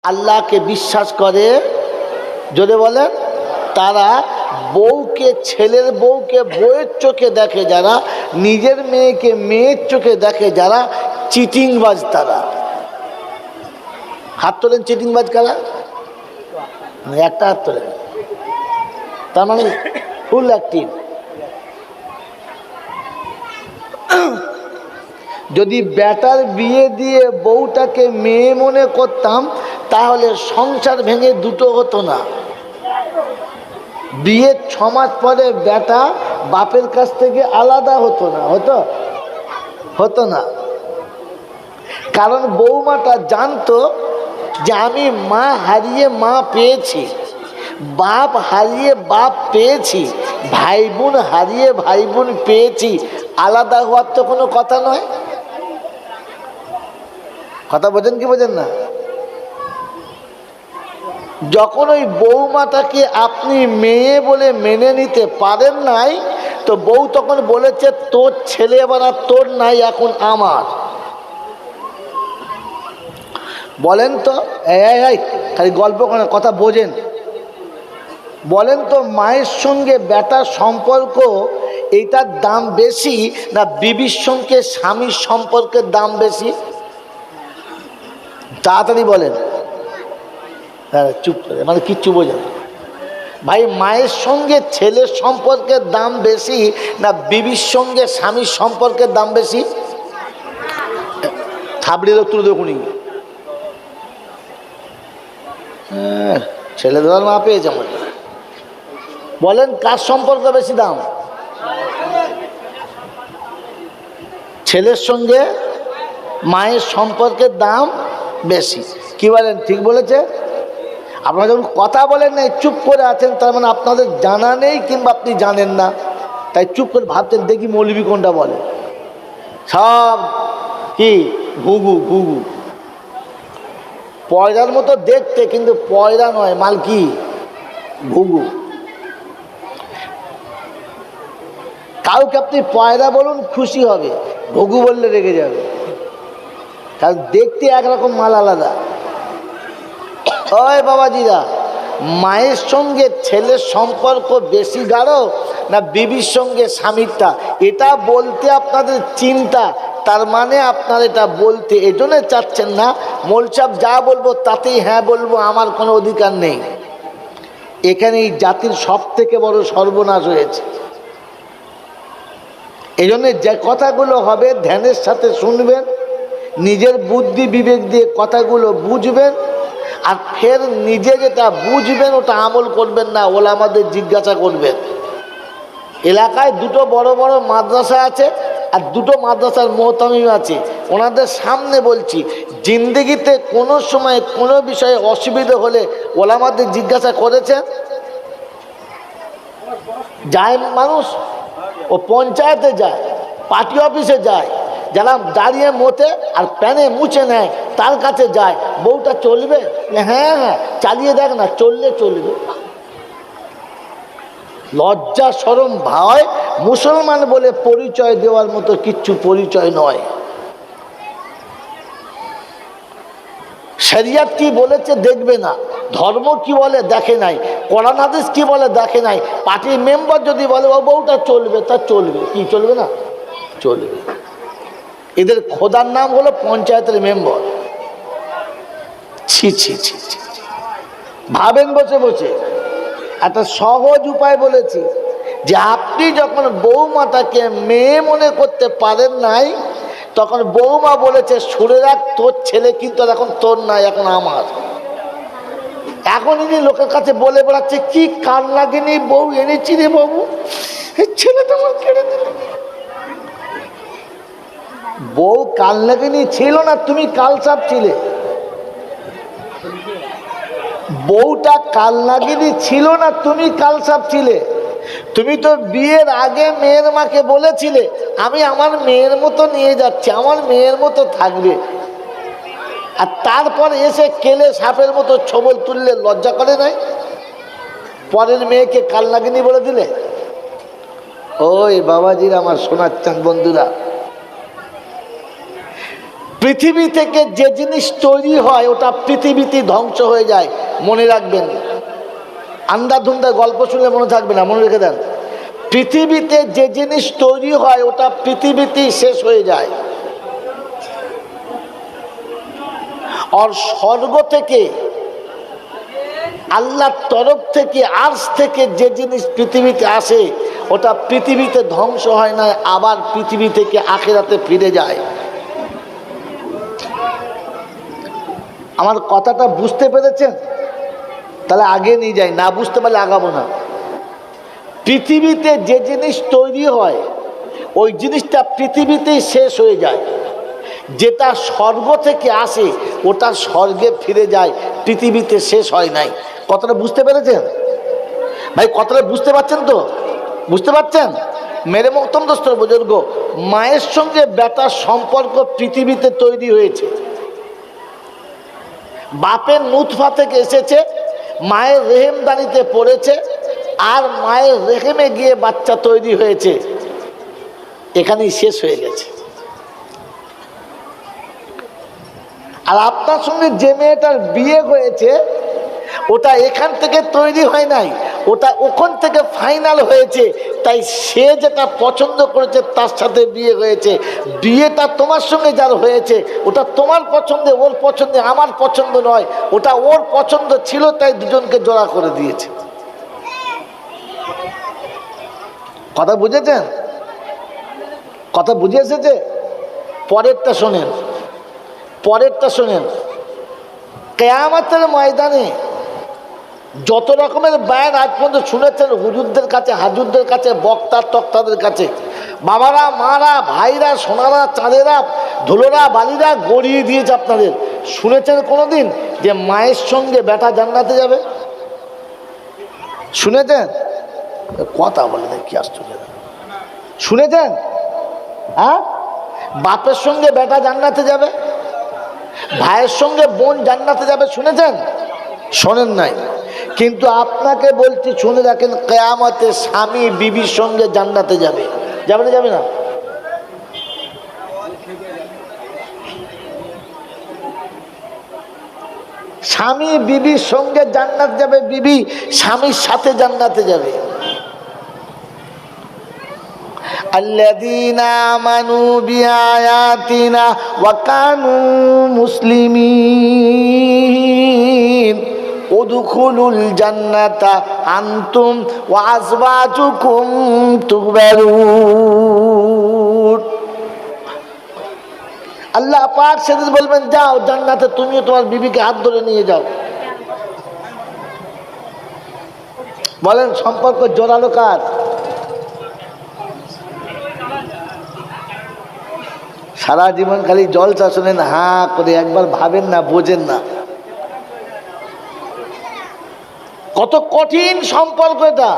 আল্লাহকে বিশ্বাস করে, যদি বলেন তারা বউকে, ছেলের বউকে বউয়ের চোখে দেখে যারা, নিজের মেয়েকে মেয়ের চোখে দেখে যারা, চিটিংবাজ তারা। হাত তোলেন, চিটিংবাজ কারা? একটা হাত তোলেন। তার মানে ফুল অ্যাক্টিভ। যদি বেটার বিয়ে দিয়ে বউটাকে মেয়ে মনে করতাম তাহলে সংসার ভেঙে দুটো হতো না। বিয়ের 6 মাস পরে বেটা বাপের কাছ থেকে আলাদা হতো না, হতো না। কারণ বৌমাটা জানতো যে আমি মা হারিয়ে মা পেয়েছি, বাপ হারিয়ে বাপ পেয়েছি, ভাই বোন হারিয়ে ভাই বোন পেয়েছি, আলাদা হওয়ার তো কোনো কথা নয়। কথা বোঝেন কি বোঝেন না? যখন ওই বৌমাটাকে আপনি মেয়ে বলে মেনে নিতে পারেন নাই, তো বউ তখন বলেছে তোর ছেলে এবার আর তোর নাই, এখন আমার। বলেন তো, এই খালি গল্প করেন, কথা বোঝেন। বলেন তো, মায়ের সঙ্গে বেটার সম্পর্ক এইটার দাম বেশি না বিবির সঙ্গে স্বামীর সম্পর্কের দাম বেশি? তাড়াতাড়ি বলেন। হ্যাঁ, চুপ করে, মানে কিচ্ছু বোঝেন ভাই। মায়ের সঙ্গে ছেলের সম্পর্কের দাম বেশি না বিবির সঙ্গে স্বামীর সম্পর্কের দাম বেশি? থাবড়ি লোক তুলে দেখুনি, ছেলে ধরার মা পেয়েছে আমাকে। বলেন কার সম্পর্ক বেশি দাম? ছেলের সঙ্গে মায়ের সম্পর্কের দাম বেশি। কি বলেন, ঠিক বলেছে? আপনারা যখন কথা বলেন না, চুপ করে আছেন, তার মানে আপনাদের জানা নেই কিংবা আপনি জানেন না, তাই চুপ করে ভাবছেন দেখি মৌলবি কোনটা বলে। সব কি ঘুঘু ঘুঘু, পয়রার মতো দেখতে কিন্তু পয়রা নয়, মাল কি ঘুঘু। কাউকে আপনি পয়রা বলুন খুশি হবে, ঘুঘু বললে রেগে যাবে, কারণ দেখতে একরকম, মাল আলাদা। ওই বাবাজিরা, মায়ের সঙ্গে ছেলের সম্পর্ক বেশি গাঢ় না বিবির সঙ্গে স্বামীরটা, এটা বলতে আপনাদের চিন্তা। তার মানে আপনার এটা বলতে এজন্য চাচ্ছেন না মোলচাপ যা বলবো তাতেই হ্যাঁ বলবো, আমার কোনো অধিকার নেই। এখানে এই জাতির সব থেকে বড় সর্বনাশ হয়েছে। এই জন্য যে কথাগুলো হবে ধ্যানের সাথে শুনবেন, নিজের বুদ্ধি বিবেক দিয়ে কথাগুলো বুঝবেন, আর ফের নিজে যেটা বুঝবেন ওটা আমল করবেন না, ওলামাদের জিজ্ঞাসা করবেন। এলাকায় দুটো বড় বড় মাদ্রাসা আছে আর দুটো মাদ্রাসার মোহতামিম আছে, ওনাদের সামনে বলছি, জিন্দগিতে কোনো সময় কোনো বিষয়ে অসুবিধা হলে ওলামাদের জিজ্ঞাসা করেছেন? যায় মানুষ, ও পঞ্চায়েতে যায়, পার্টি অফিসে যায়, যারা দাঁড়িয়ে মোতে আর প্যানে মুছে নেয় তার কাছে যায়, বউটা চলবে? হ্যাঁ হ্যাঁ চালিয়ে দেখ না, চললে চলবে। লজ্জা শরম ভয় মুসলমান বলে পরিচয় দেওয়ার মতো কিচ্ছু পরিচয় নয়। শরিয়ত কি বলেছে দেখবে না, ধর্ম কি বলে দেখে নাই, কোরআন হাদিস কি বলে দেখে নাই। পার্টির মেম্বার যদি বলে ও বউটা চলবে, তা চলবে, কি চলবে না? চলবে। এদের খোদার নাম হলো পঞ্চায়েতের মেম্বার। ছি ছি ছি ছি। ভাবেন বসে বসে, একটা সহজ উপায় বলেছি যে আপনি যখন বৌমাটাকে মেয়ে মনে করতে পারেন নাই, তখন বৌমা বলেছে শুনে রাখ তোর ছেলে কিন্তু এখন তোর নাই, এখন আমার। এখন ইনি লোকের কাছে বলে বেড়াচ্ছে কি কান লাগেনি বউ এনেছি রে বাবু, ছেলেটা আমার কেড়ে দিল। বউ কাল লাগেনি ছিল না, তুমি কালসাপ ছিলে। বউটা কাল লাগেনি ছিল না, তুমি কালসাপ ছিলে। তুমি তো বিয়ের আগে মেয়ের মাকে বলেছিলে আমি আমার মেয়ের মতো নিয়ে যাচ্ছি, আমার মেয়ের মতো থাকবে, আর তারপর এসে কেলে সাপের মতো ছবল তুললে লজ্জা করে নাই? পরের মেয়েকে কাল লাগেনি বলে দিলে। ওই বাবাজির আমার শোনাচ্ছেন বন্ধুরা, পৃথিবী থেকে যে জিনিস তৈরি হয় ওটা পৃথিবীতে ধ্বংস হয়ে যায়, মনে রাখবেন। আন্দাধুন্দা গল্প শুনলে মনে থাকবে না, মনে রেখে দেন। পৃথিবীতে যে জিনিস তৈরি হয় ওটা পৃথিবীতেই শেষ হয়ে যায়। আর স্বর্গ থেকে, আল্লাহর তরফ থেকে, আরশ থেকে যে জিনিস পৃথিবীতে আসে ওটা পৃথিবীতে ধ্বংস হয় না, আবার পৃথিবী থেকে আখিরাতে ফিরে যায়। আমার কথাটা বুঝতে পেরেছেন? তাহলে আগে নিয়ে যাই, না বুঝতে পারলে আগাবো না। পৃথিবীতে যে জিনিস তৈরি হয় ওই জিনিসটা পৃথিবীতেই শেষ হয়ে যায়। যেটা স্বর্গ থেকে আসে ওটা স্বর্গে ফিরে যায়, পৃথিবীতে শেষ হয় নাই। কথাটা বুঝতে পেরেছেন ভাই? কথাটা বুঝতে পারছেন তো? বুঝতে পারছেন? মেরে মোহতরম দোস্ত বুজুর্গ, মায়ের সঙ্গে বেটার সম্পর্ক পৃথিবীতে তৈরি হয়েছে। বাপের নুতফা থেকে এসেছে, মায়ের রেহেমদানিতে পড়েছে, আর মায়ের রেহেমে গিয়ে বাচ্চা তৈরি হয়েছে, এখানেই শেষ হয়ে গেছে। আর আপনার সঙ্গে যে মেয়েটার বিয়ে হয়েছে ওটা এখান থেকে তৈরি হয় নাই, ওটা ওখান থেকে ফাইনাল হয়েছে। তাই সে যেটা পছন্দ করেছে তার সাথে বিয়ে হয়েছে। বিয়েটা তোমার সঙ্গে যার হয়েছে ওটা তোমার পছন্দে, ওর পছন্দে, আমার পছন্দ নয়, ওটা ওর পছন্দ ছিল, তাই দুজনকে জোড়া করে দিয়েছে। কথা বুঝেছেন? কথা বুঝে এসেছে? পরেরটা শোনেন, পরেরটা শোনেন। কিয়ামতের ময়দানে যত রকমের বায়ান আজ পর্যন্ত শুনেছেন হুজুরদের কাছে, হাজুরদের কাছে, বক্তা তক্তাদের কাছে, বাবারা, মারা, ভাইরা, সোনারা, চাঁদেরা, ধুলোরা, বালিরা গড়িয়ে দিয়েছে আপনাদের। শুনেছেন কোনোদিন যে মায়ের সঙ্গে বেটা জান্নাতে যাবে? শুনেছেন? কথা বলে না, কি আশ্চর্য। শুনেছেন? হ্যাঁ, বাপের সঙ্গে বেটা জান্নাতে যাবে, ভাইয়ের সঙ্গে বোন জান্নাতে যাবে, শুনেছেন? শোনেন নাই। কিন্তু আপনাকে বলছি, শুনে রাখেন, কিয়ামতে স্বামী বিবির সঙ্গে জান্নাতে যাবে। যাবে না? যাবে না? স্বামী বিবির সঙ্গে জান্নাত যাবে, বিবি স্বামীর সাথে জান্নাতে যাবে। আল্লাযীনা আমানু বিআয়াতিনা ওয়া কানু মুসলিমিন উদখুলুল জান্নাতা আনতুম ওয়া আজওয়াজুকুম তুহবারুন। আল্লাহ পাক সেদিন বলবেন, যাও জান্নাতে, তুমিও তোমার বিবিকে হাত ধরে নিয়ে যাও। বলেন, সম্পর্ক জোরালো কার? সারা জীবন খালি জলসা শোনেন হাঁ করে, একবার ভাবেন না, বোঝেন না কত কঠিন সম্পর্ক এটা।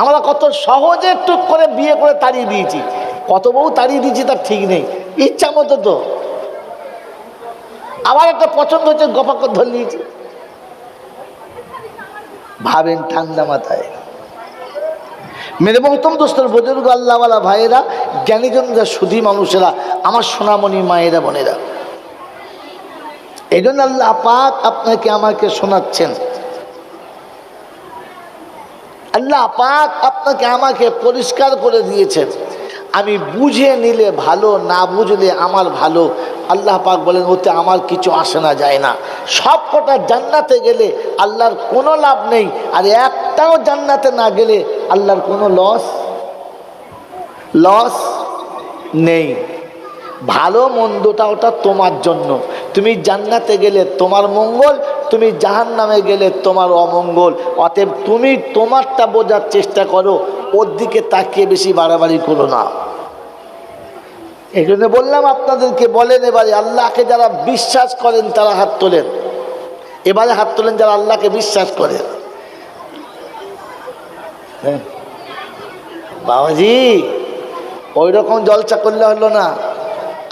আমরা কত সহজে টুক করে বিয়ে করে তাড়িয়ে দিয়েছি, কত বউ তাড়িয়ে দিয়েছি তার ঠিক নেই, ইচ্ছা মতো। তো আবার একটা পছন্দ হচ্ছে, গপাকর ধরে নিয়েছি। ভাবেন ঠান্ডা মাথায়। মেরে মোহতরম দোস্তর বুজুর্গ, আল্লাহওয়ালা ভাইয়েরা, জ্ঞানীজনরা, সুধী মানুষেরা, আমার সোনামণি মায়েরা, বোনেরা, এই জন্য আল্লাহ পাক আপনাকে আমাকে শোনাচ্ছেন। আল্লাহ পাক আপনাকে আমাকে পরিষ্কার করে দিয়েছেন। আমি বুঝে নিলে ভালো, না বুঝলে আমার ভালো। আল্লাহ পাক বলেন, ওতে আমার কিছু আসে না, যায় না। সব কটা জান্নাতে গেলে আল্লাহর কোনো লাভ নেই, আর একটাও জান্নাতে না গেলে আল্লাহর কোনো লস নেই। ভালো মন্দটা ওটা তোমার জন্য। তুমি জান্নাতে গেলে তোমার মঙ্গল, তুমি জাহান্নামে গেলে তোমার অমঙ্গল। অতএব তুমি তোমারটা বোঝার চেষ্টা করো, ওর দিকে তাকিয়ে বেশি বাড়াবাড়ি করো না। এই জন্য বললাম আপনাদেরকে, বলেন এবারে আল্লাহকে যারা বিশ্বাস করেন তারা হাত তোলেন। এবারে হাত তোলেন যারা আল্লাহকে বিশ্বাস করেন। বাবাজি, ওই রকম জলসা করলে হলো না।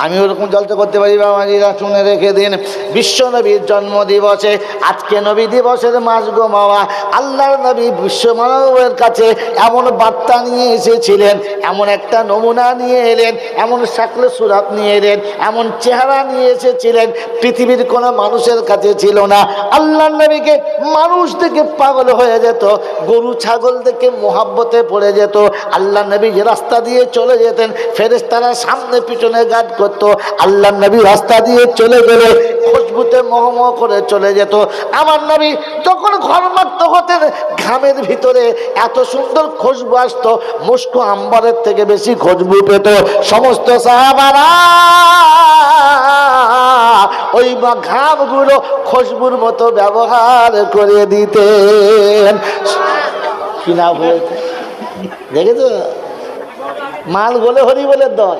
আমি ওরকম জলসা করতে পারি বাবাজিরা, শুনে রেখে দিন। বিশ্ব নবীর জন্ম দিবসে, আজকে নবী দিবসের মাস গো বাবা, আল্লাহর নবী বিশ্ব মানবের কাছে এমন বার্তা নিয়ে এসেছিলেন, এমন একটা নমুনা নিয়ে এলেন, এমন শাকলে সুরাত নিয়ে এলেন, এমন চেহারা নিয়ে এসেছিলেন, পৃথিবীর কোনো মানুষের কাছে ছিল না। আল্লাহর নবীকে মানুষ দেখে পাগল হয়ে যেত, গরু ছাগল দেখে মোহাব্বতে পড়ে যেত। আল্লাহর নবী যে রাস্তা দিয়ে চলে যেতেন, ফেরেশতারা সামনে পিছনে গার্ড করতো। আল্লাহর নবী রাস্তা দিয়ে চলে গেলে খুশবুতে মহমহ করে চলে যেত। আমার নবী যখন ঘর্মাক্ত হতেন, ঘামের ভিতরে এত সুন্দর খুশবু আসতো, মুস্কো আম্বরের থেকে বেশি খুশবু পেত। সমস্ত সাহাবারা ওই ঘামগুলো খুশবুর মতো ব্যবহার করে দিতেন। কি না হয়েছে দেখেছো? মাল গলে হরি বলে দল।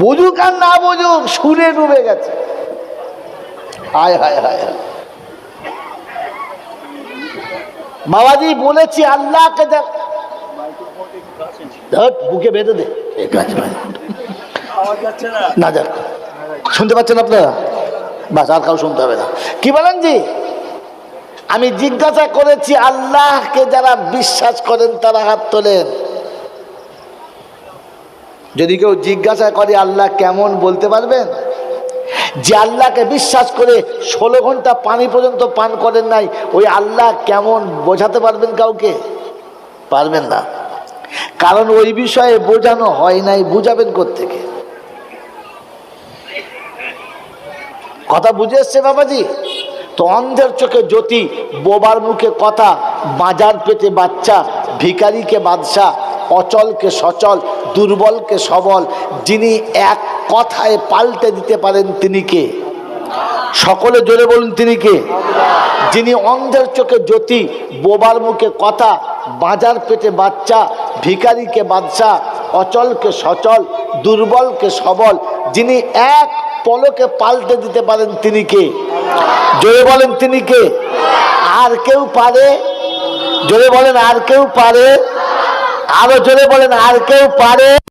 বুঝুক আর না বুঝুক, সুরে ডুবে গেছে। হায় হায় হায় হায়। বাবাজি বলেছি আল্লাহকে বুকে বেঁধে দে, না যাক। শুনতে পাচ্ছেন আপনারা? বাস, আর কাউ শুনতে হবে না। কি বলেন জি? আমি জিজ্ঞাসা করেছি আল্লাহকে যারা বিশ্বাস করেন তারা হাত তোলেন। যদি কেউ জিজ্ঞাসা করে আল্লাহ কেমন, বলতে পারবেন? যে আল্লাহকে বিশ্বাস করে 16 ঘন্টা পানি পর্যন্ত পান করেন নাই, ওই আল্লাহ কেমন বোঝাতে পারবেন কাউকে? পারবেন না, কারণ ওই বিষয়ে বোঝানো হয় নাই, বুঝাবেন কোত্থেকে? কথা বুঝে এসছে বাবাজি? তো অন্ধের চোখে জ্যোতি, বোবার মুখে কথা, বাজার পেটে বাচ্চা, ভিখারিকে বাদশা, অচলকে সচল, দুর্বলকে সবল, যিনি এক কথায় পাল্টে দিতে পারেন তিনি কে? সকলে জোরে বলুন, তিনি কে? যিনি অন্ধের চোখে জ্যোতি, বোবার মুখে কথা, বাজার পেটে বাচ্চা, ভিখারিকে বাদশা, অচলকে সচল, দুর্বলকে সবল, যিনি এক পলকে পাল্টে দিতে পারেন তিনি কে? জোরে বলেন, তিনি কে? আর কেউ পারে? জোরে বলেন, আর কেউ পারে? আরো জোরে বলেন, আর কেউ পারে?